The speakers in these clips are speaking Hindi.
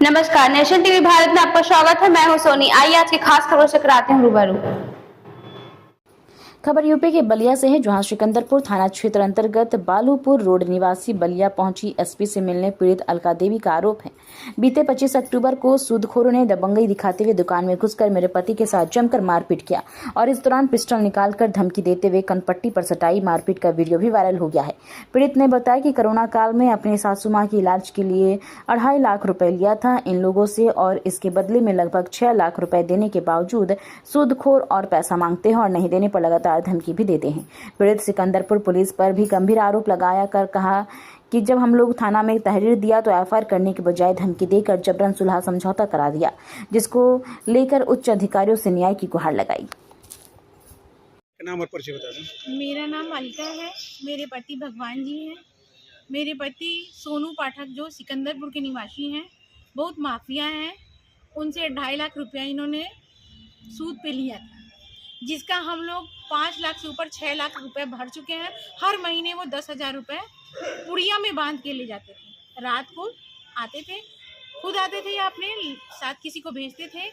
नमस्कार, नेशन टीवी भारत में आपका स्वागत है। मैं हूं सोनी। आइए आज की खास खबरों से कराते हैं रूबरू। खबर यूपी के बलिया से है, जहां सिकंदरपुर थाना क्षेत्र अंतर्गत बालूपुर रोड निवासी बलिया पहुंची एसपी से मिलने पीड़ित अलका देवी का आरोप है। बीते 25 अक्टूबर को सूदखोरों ने दबंगई दिखाते हुए दुकान में घुसकर मेरे पति के साथ जमकर मारपीट किया और इस दौरान पिस्टल निकालकर धमकी देते हुए कनपट्टी पर सटाई। मारपीट का वीडियो भी वायरल हो गया है। पीड़ित ने बताया कि कोरोना काल में अपने सासू मां के इलाज के लिए 2.5 लाख रुपए लिया था इन लोगों से और इसके बदले में लगभग 6 लाख रुपए देने के बावजूद सूदखोर और पैसा मांगते हैं और नहीं देने पर लगातार धमकी भी देते हैं। पीड़ित सिकंदरपुर पुलिस पर भी गंभीर आरोप लगाया कर कहा कि जब हम लोग थाना में तहरीर दिया तो एफआईआर करने के बजाय धमकी देकर जबरन सुलह समझौता करा दिया, जिसको लेकर उच्च अधिकारियों से न्याय की गुहार लगाई। नाम और परिचय बता दें। मेरा नाम अलका है। मेरे पति भगवान जी हैं। मेरे पति सोनू पाठक जो सिकंदरपुर के निवासी हैं, बहुत माफिया हैं। उनसे 2.5 लाख रुपया इन्होंने सूद पे लिया था, जिसका हम लोग 5 लाख से ऊपर 6 लाख रुपए भर चुके हैं। हर महीने वो 10,000 रुपये पुड़िया में बांध के ले जाते थे। रात को आते थे, खुद आते थे या अपने साथ किसी को भेजते थे,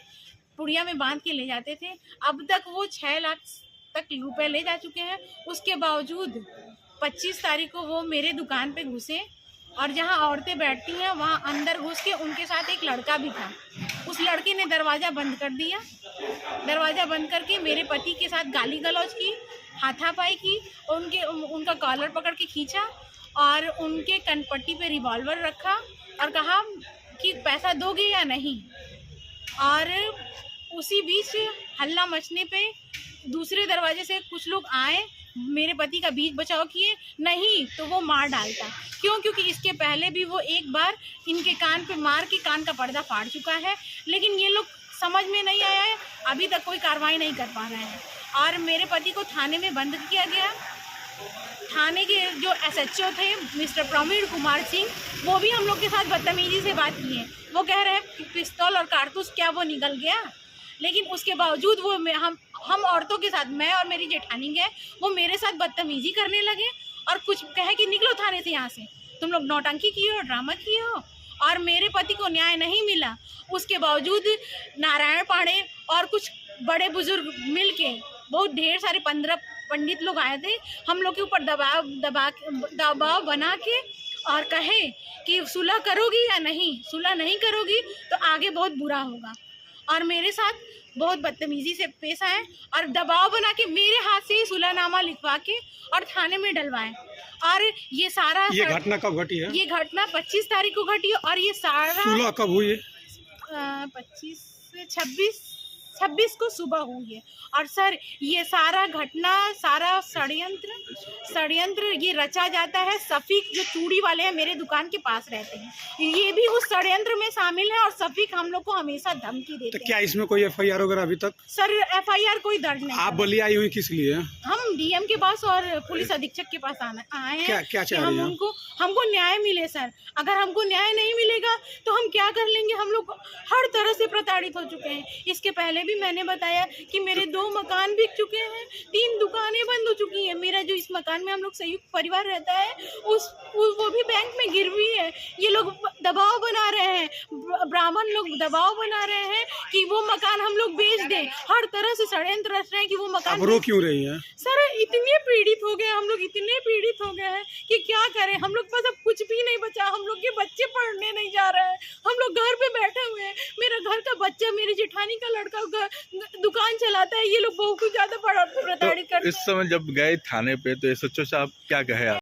पुड़िया में बांध के ले जाते थे। अब तक वो 6 लाख तक रुपए ले जा चुके हैं। उसके बावजूद 25 तारीख को वो मेरे दुकान पे घुसे और जहां औरतें बैठती हैं वहां अंदर घुस के उनके साथ एक लड़का भी था। उस लड़के ने दरवाज़ा बंद कर दिया। दरवाज़ा बंद करके मेरे पति के साथ गाली गलौज की, हाथापाई की, उनका कॉलर पकड़ के खींचा और उनके कनपट्टी पे रिवॉल्वर रखा और कहा कि पैसा दोगे या नहीं। और उसी बीच हल्ला मचने पे दूसरे दरवाजे से कुछ लोग आए, मेरे पति का बीच बचाव किए, नहीं तो वो मार डालता। क्योंकि इसके पहले भी वो एक बार इनके कान पे मार के कान का पर्दा फाड़ चुका है, लेकिन ये लोग समझ में नहीं आया है, अभी तक कोई कार्रवाई नहीं कर पा रहे हैं। और मेरे पति को थाने में बंद किया गया। थाने के जो एसएचओ थे मिस्टर प्रवीण कुमार सिंह, वो भी हम लोग के साथ बदतमीजी से बात की है। वो कह रहे हैं पिस्तौल और कारतूस क्या वो निकल गया, लेकिन उसके बावजूद वो हम औरतों के साथ, मैं और मेरी जेठानी गए, वो मेरे साथ बदतमीजी करने लगे और कुछ कहे कि निकलो थाने से, यहाँ से तुम लोग नौटंकी किए हो, ड्रामा किए हो। और मेरे पति को न्याय नहीं मिला। उसके बावजूद नारायण पांडे और कुछ बड़े बुजुर्ग मिलके, बहुत ढेर सारे 15 पंडित लोग आए थे, हम लोग के ऊपर दबाव बना के और कहे कि सुलह करोगी या नहीं, सुलह नहीं करोगी तो आगे बहुत बुरा होगा। और मेरे साथ बहुत बदतमीजी से पेश आए और दबाव बना के मेरे हाथ से ही सुलहनामा लिखवा के और थाने में डलवाए। और ये सारा घटना कब घटी है? ये घटना 25 तारीख को घटी है और ये सारा सुलह कब हुई है? 25 से 26 को सुबह हुई है। और सर ये सारा घटना, सारा षड्यंत्र ये रचा जाता है। सफीक जो चूड़ी वाले हैं, मेरे दुकान के पास रहते हैं, ये भी उस षड्यंत्र में शामिल है और सफीक हम लोग को हमेशा धमकी देते हैं। क्या इसमें कोई एफआईआर वगैरह अभी तक? सर एफआईआर कोई दर्ज नहीं। आप बलिया आई हुई किस लिए? हम डीएम के पास और पुलिस अधीक्षक के पास आए हैं। क्या चाह रही हैं? हमको न्याय मिले सर। अगर हमको न्याय नहीं मिलेगा तो हम क्या कर लेंगे? हम लोग हर तरह से प्रताड़ित हो चुके हैं। इसके पहले भी मैंने बताया कि मेरे 2 मकान बिक चुके हैं, 3 दुकानें बंद हो चुकी हैं। मेरा जो इस मकान में हम लोग संयुक्त परिवार रहता है वो भी बैंक में गिरवी है। ये लोग दबाव बना रहे हैं, ब्राह्मण लोग दबाव बना रहे हैं कि वो मकान हम लोग बेच दें। हर तरह से षड्यंत्र रच रहे हैं कि वो मकान। रो क्यों रही है? सर इतने पीड़ित हो गए हम लोग, इतने पीड़ित हो गए हैं कि क्या करें। हम लोग पास अब कुछ भी नहीं बचा। हम लोग के बच्चे पढ़ने नहीं जा रहे हैं, हम लोग घर पे बैठे हुए हैं। मेरा घर का बच्चा, मेरी जेठानी का लड़का दुकान चलाता है। ये लोग बहुत ज्यादा प्रताड़ित करते हैं। इस समय जब गए थाने पे तो एसएचओ साहब क्या कहे?